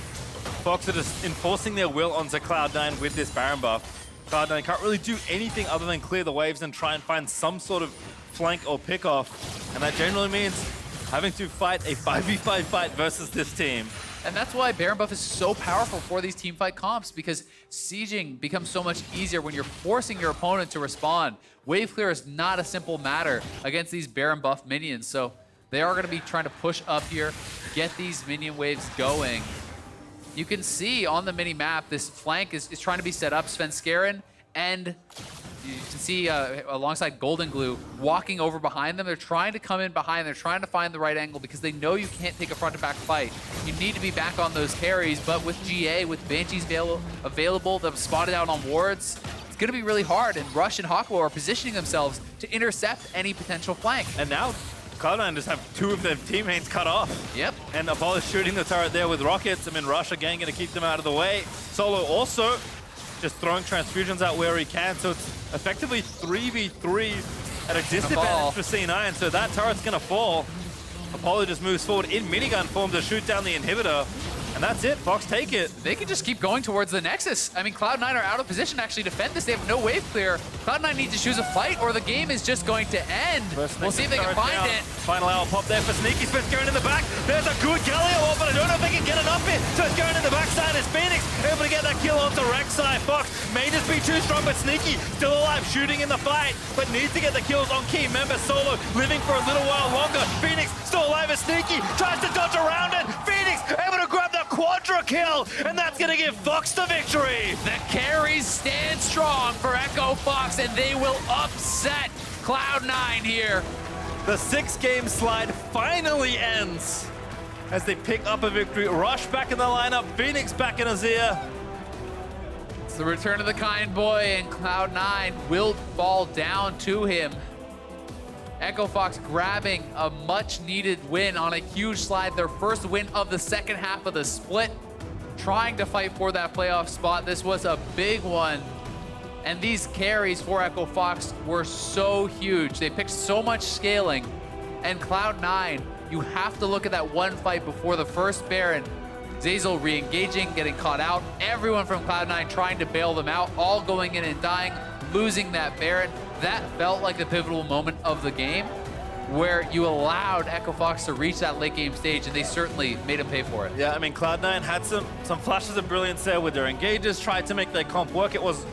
Fox are just enforcing their will onto Cloud9 with this Baron buff. Cloud9 can't really do anything other than clear the waves and try and find some sort of flank or pick off, and that generally means having to fight a 5v5 fight versus this team. And that's why Baron buff is so powerful for these team fight comps, because sieging becomes so much easier when you're forcing your opponent to respond. Wave clear is not a simple matter against these Baron buff minions, so they are going to be trying to push up here, get these minion waves going. You can see on the mini-map, this flank is trying to be set up. Svenskeren and you can see alongside Goldenglue walking over behind them. They're trying to come in behind. They're trying to find the right angle because they know you can't take a front-to-back fight. You need to be back on those carries, but with GA, with Banshees available, they've spotted out on wards, it's going to be really hard, and Rush and Hakuho are positioning themselves to intercept any potential flank. And now Cloud9 just have 2 of their teammates cut off. Yep. And Apollo's shooting the turret there with rockets. I mean, Rush again going to keep them out of the way. Solo also just throwing transfusions out where he can, so it's effectively 3v3 at a disadvantage for C9, so that turret's going to fall. Apollo just moves forward in minigun form to shoot down the inhibitor, and that's it. Fox take it. They can just keep going towards the Nexus. I mean, Cloud9 are out of position to actually defend this. They have no wave clear. Cloud9 needs to choose a fight or the game is just going to end. We'll see if they can find it. Final hour pop there for Sneaky. Svenskeren in the back. There's a good Galio off, but I don't know if they can get enough here. Svenskeren in the backside is Fenix able to get that kill onto Rek'Sai. Fox may just be too strong, but Sneaky still alive, shooting in the fight, but needs to get the kills on key member. Solo living for a little while longer. Fenix still alive as Sneaky tries to dodge around it. Fenix able to grab the quadra kill, and that's going to give Fox the victory. The carries stand strong for EchoFox, and they will upset Cloud9 here. The 6-game slide finally ends as they pick up a victory. Rush back in the lineup, Fenix back in Azir. It's the return of the kind boy, and Cloud9 will fall down to him. EchoFox grabbing a much-needed win on a huge slide, their first win of the second half of the split, trying to fight for that playoff spot. This was a big one, and these carries for EchoFox were so huge. They picked so much scaling, and Cloud9, you have to look at that one fight before the first Baron. Zeyzal re-engaging, getting caught out, everyone from Cloud9 trying to bail them out, all going in and dying, losing that Baron. That felt like the pivotal moment of the game where you allowed EchoFox to reach that late game stage, and they certainly made him pay for it. Yeah, I mean, Cloud9 had some flashes of brilliance there with their engages, tried to make their comp work. It was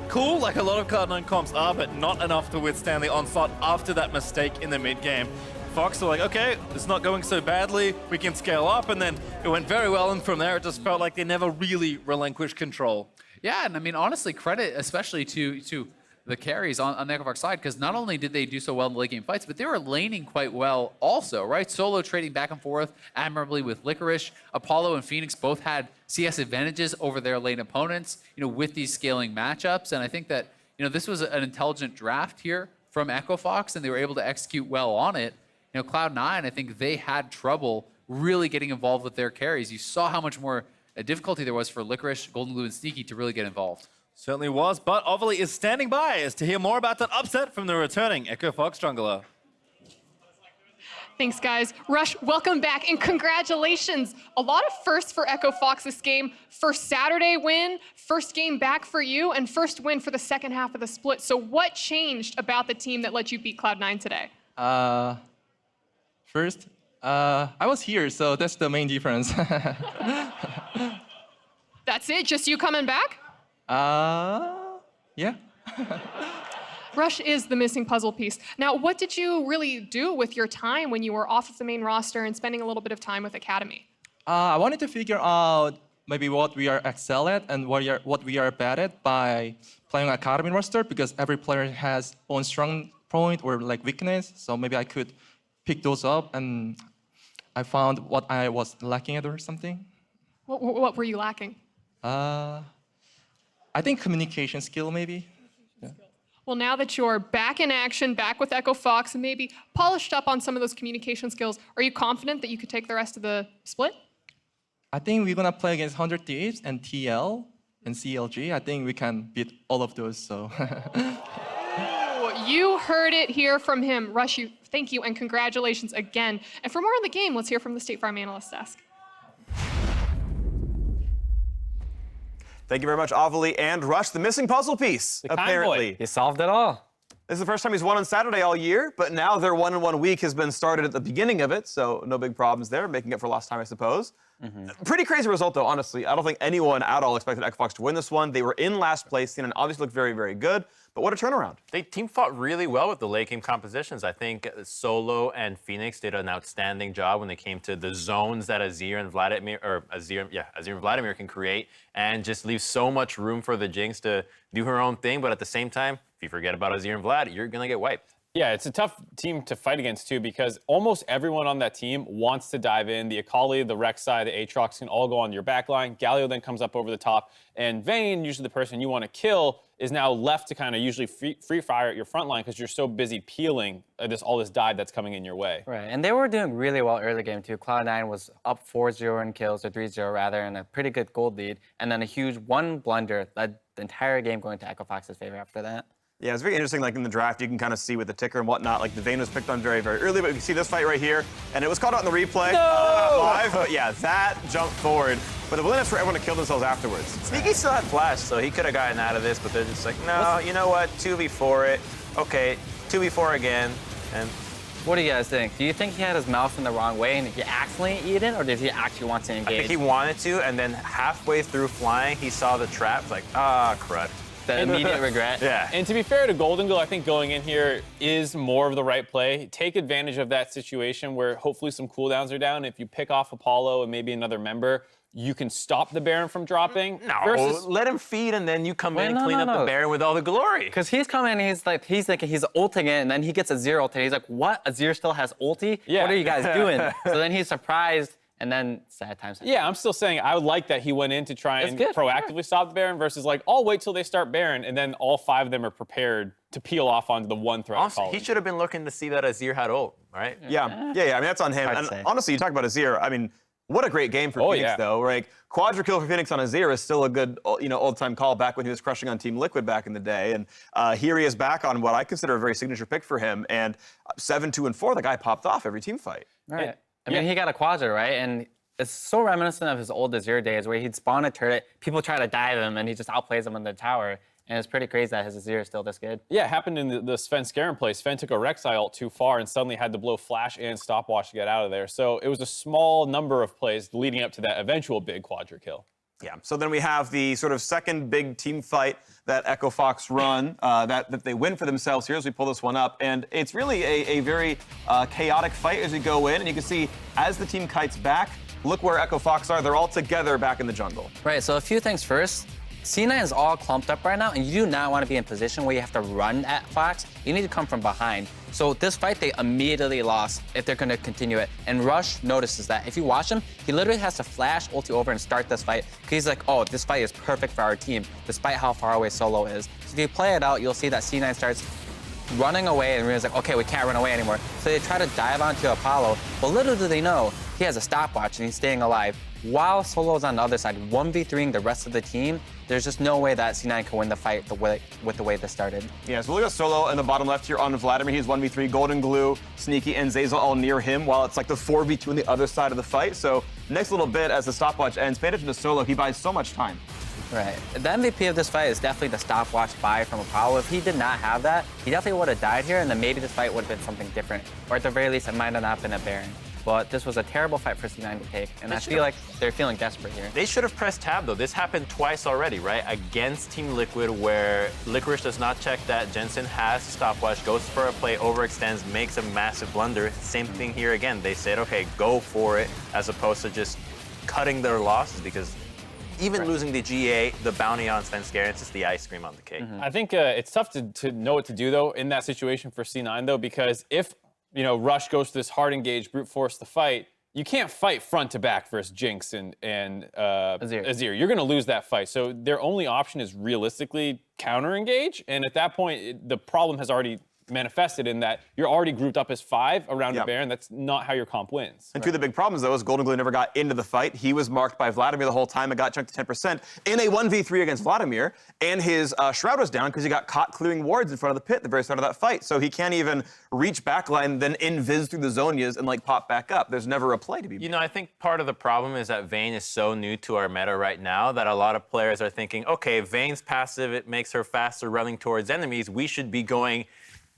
cool, like a lot of Cloud9 comps are, but not enough to withstand the onslaught after that mistake in the mid game. Fox are like, okay, it's not going so badly, we can scale up, and then it went very well, and from there it just felt like they never really relinquished control. Yeah, and I mean, honestly, credit especially to the carries on the Echo Fox side, because not only did they do so well in the late game fights, but they were laning quite well also, right? Solo trading back and forth admirably with Licorice. Apollo and Fenix both had CS advantages over their lane opponents, with these scaling matchups, and I think that, this was an intelligent draft here from Echo Fox, and they were able to execute well on it. Cloud9, I think they had trouble really getting involved with their carries. You saw how much more difficulty there was for Licorice, Goldenglue, and Sneaky to really get involved. Certainly was, but Ovally is standing by as to hear more about that upset from the returning Echo Fox jungler. Thanks, guys. Rush, welcome back, and congratulations. A lot of firsts for Echo Fox this game. First Saturday win, first game back for you, and first win for the second half of the split. So what changed about the team that let you beat Cloud9 today? First, I was here, so that's the main difference. That's it? Just you coming back? Yeah. Rush is the missing puzzle piece. Now, what did you really do with your time when you were off of the main roster and spending a little bit of time with Academy? I wanted to figure out maybe what we are excel at and what we are bad at by playing Academy roster, because every player has own strong point or like weakness. So maybe I could pick those up, and I found what I was lacking at or something. What were you lacking? I think communication skill, maybe. Yeah. Well, now that you're back in action, back with Echo Fox, and maybe polished up on some of those communication skills, are you confident that you could take the rest of the split? I think we're gonna play against 100 Thieves and TL and CLG. I think we can beat all of those, so. You heard it here from him. Rush, thank you and congratulations again. And for more on the game, let's hear from the State Farm Analyst Desk. Thank you very much, Ovally and Rush. The missing puzzle piece, apparently. He solved it all. This is the first time he's won on Saturday all year, but now their 1-in-1 week has been started at the beginning of it, so no big problems there, making up for lost time, I suppose. Pretty crazy result, though, honestly. I don't think anyone at all expected Echo Fox to win this one. They were in last place, and obviously looked very, very good, but what a turnaround. They team fought really well with the late game compositions. I think Solo and Fenix did an outstanding job when they came to the zones that Azir and Vladimir can create, and just leave so much room for the Jinx to do her own thing, but at the same time, if you forget about Azir and Vlad, you're gonna get wiped. Yeah, it's a tough team to fight against, too, because almost everyone on that team wants to dive in. The Akali, the Rek'Sai, the Aatrox can all go on your back line. Galio then comes up over the top. And Vayne, usually the person you want to kill, is now left to kind of usually free fire at your front line because you're so busy peeling all this dive that's coming in your way. Right, and they were doing really well early game, too. Cloud9 was up 4-0 in kills, or 3-0 rather, and a pretty good gold lead. And then a huge one blunder led the entire game going to Echo Fox's favor after that. Yeah, it's very interesting, like in the draft, you can kind of see with the ticker and whatnot, like the Vayne was picked on very, very early, but you can see this fight right here, and it was called out in the replay. No! Live, but yeah, that jumped forward. But the willingness for everyone to kill themselves afterwards. Sneaky still had flash, so he could have gotten out of this, but they're just like, no, you know what, 2v4 it. Okay, 2v4 again, and... What do you guys think? Do you think he had his mouse in the wrong way and he accidentally ate it, or did he actually want to engage? I think he wanted to, and then halfway through flying, he saw the trap, like, crud. The immediate regret. Yeah. And to be fair to Goldenglue, I think going in here is more of the right play. Take advantage of that situation where hopefully some cooldowns are down. If you pick off Apollo and maybe another member, you can stop the Baron from dropping. No, let him feed, and then you come in and clean up the Baron with all the glory. Because he's coming and he's thinking he's ulting it, and then he gets a Azir ult, and he's like, what? Azir still has ulti? Yeah. What are you guys doing? So then he's surprised, and then sad times. Yeah, I'm still saying I would like that he went in to try and proactively stop the Baron versus like, I'll wait till they start Baron, and then all 5 of them are prepared to peel off onto the one threat. Honestly, he should have been looking to see that Azir had ult, right? Yeah, I mean, that's on him. And honestly, you talk about Azir, I mean, what a great game for Fenix, though. Like, quadra kill for Fenix on Azir is still a good, old-time call back when he was crushing on Team Liquid back in the day. And here he is back on what I consider a very signature pick for him. And 7, 2, and 4, the guy popped off every team fight. Right. I mean, he got a quadra, right? And it's so reminiscent of his old Azir days where he'd spawn a turret, people try to dive him, and he just outplays them in the tower. And it's pretty crazy that his Azir is still this good. Yeah, it happened in the Svenskeren play. Sven took a Rek'Sai ult too far and suddenly had to blow flash and stopwatch to get out of there. So it was a small number of plays leading up to that eventual big quadra kill. Yeah, so then we have the sort of second big team fight that Echo Fox run, that they win for themselves here as we pull this one up. And it's really a very chaotic fight as we go in. And you can see as the team kites back, look where Echo Fox are. They're all together back in the jungle. Right, so a few things first. C9 is all clumped up right now, and you do not want to be in a position where you have to run at Fox. You need to come from behind. So this fight, they immediately lost if they're going to continue it. And Rush notices that. If you watch him, he literally has to flash ulti over and start this fight because he's like, oh, this fight is perfect for our team, despite how far away Solo is. So if you play it out, you'll see that C9 starts running away and realizes like, okay, we can't run away anymore. So they try to dive onto Apollo, but little do they know, he has a stopwatch and he's staying alive. While Solo's on the other side, 1v3ing the rest of the team, there's just no way that C9 can win the fight with the way this started. Yeah, so look at Solo in the bottom left here on Vladimir. He's 1v3, Goldenglue, Sneaky, and Zeyzal all near him, while it's like the 4v2 on the other side of the fight. So next little bit, as the stopwatch ends, pay attention to Solo. He buys so much time. Right. The MVP of this fight is definitely the stopwatch buy from Apollo. If he did not have that, he definitely would have died here, and then maybe this fight would have been something different. Or at the very least, it might have not been a Baron. But this was a terrible fight for C9 to take, and I feel like they're feeling desperate here. They should have pressed tab, though. This happened twice already, right? Against Team Liquid, where Licorice does not check that. Jensen has stopwatch, goes for a play, overextends, makes a massive blunder. Same thing here again. They said, okay, go for it, as opposed to just cutting their losses, because even losing the GA, the bounty on Svenskeren, it's just the ice cream on the cake. I think it's tough to know what to do, though, in that situation for C9, though, because if Rush goes to this hard engage, brute force the fight, you can't fight front to back versus Jinx and Azir. You're going to lose that fight. So their only option is realistically counter engage. And at that point, the problem has already manifested in that you're already grouped up as 5 around a Baron. That's not how your comp wins. And two of the big problems, though, is Goldenglue never got into the fight. He was marked by Vladimir the whole time and got chunked to 10% in a 1v3 against Vladimir. And his Shroud was down because he got caught clearing wards in front of the pit at the very start of that fight. So he can't even reach backline, then invis through the Zonias and, like, pop back up. There's never a play to be made. I think part of the problem is that Vayne is so new to our meta right now that a lot of players are thinking, okay, Vayne's passive, it makes her faster running towards enemies. We should be going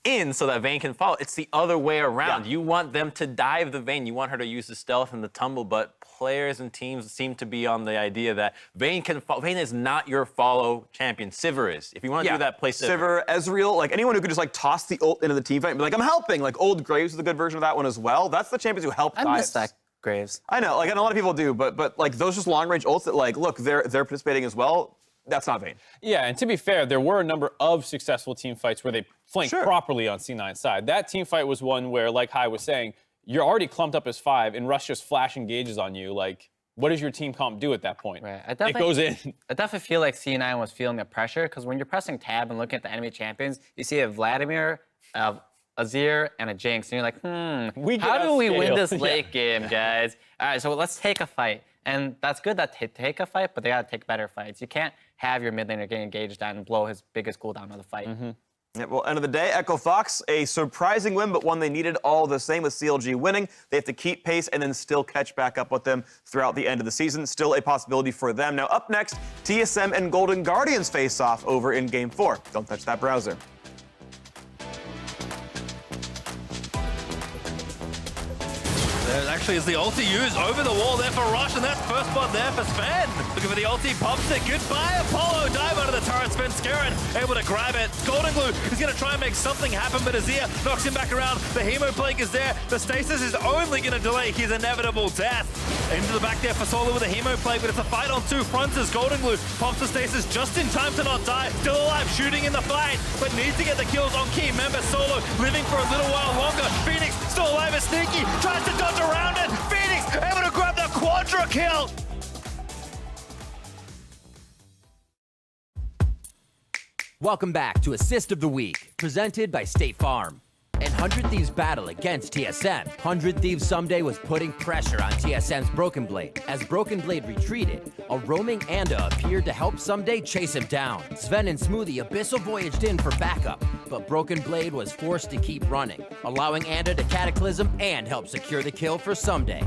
in so that Vayne can follow. It's the other way around. Yeah. You want them to dive the Vayne. You want her to use the stealth and the tumble, but players and teams seem to be on the idea that Vayne can follow. Vayne is not your follow champion. Sivir is. If you want to do that, play Sivir. Sivir, Ezreal, like anyone who could just like toss the ult into the team fight and be like, I'm helping. Like Old Graves is a good version of that one as well. That's the champions who help I miss that Graves. I know, like, and a lot of people do, but like those just long range ults that like, look, they're participating as well. That's not Vayne. Yeah, and to be fair, there were a number of successful team fights where they flanked properly on C9's side. That team fight was one where, like Hai was saying, you're already clumped up as 5, and Rush just flash engages on you. Like, what does your team comp do at that point? Right. It goes in. I definitely feel like C9 was feeling the pressure, because when you're pressing tab and looking at the enemy champions, you see a Vladimir, Azir, and a Jinx, and you're like, how do we win this late game, guys? All right, so let's take a fight. And that's good that they take a fight, but they got to take better fights. You can't have your mid laner get engaged on and blow his biggest cooldown of the fight. Yeah, well, end of the day, Echo Fox, a surprising win, but one they needed all the same with CLG winning. They have to keep pace and then still catch back up with them throughout the end of the season. Still a possibility for them. Now, up next, TSM and Golden Guardians face off over in Game 4. Don't touch that browser. There actually is the ulti used over the wall there for Rush, and that's first blood there for Sven. Looking for the ulti, pops it. Goodbye, Apollo. Dive under the turret. Svenskeren able to grab it. Goldenglue is going to try and make something happen, but Azir knocks him back around. The Hemo Plague is there. The stasis is only going to delay his inevitable death. Into the back there for Solo with a Hemo Plague, but it's a fight on 2 fronts as Goldenglue pops the stasis just in time to not die. Still alive, shooting in the fight, but needs to get the kills on key member. Solo living for a little while longer. Fenix still alive as Sneaky tries to dodge around it. Fenix able to grab the quadra kill. Welcome back to Assist of the Week, presented by State Farm. In 100 Thieves' battle against TSM, 100 Thieves someday was putting pressure on TSM's Broken Blade. As Broken Blade retreated, a roaming Anda appeared to help Someday chase him down. Sven and Smoothie Abyssal voyaged in for backup, but Broken Blade was forced to keep running, allowing Anda to Cataclysm and help secure the kill for Someday.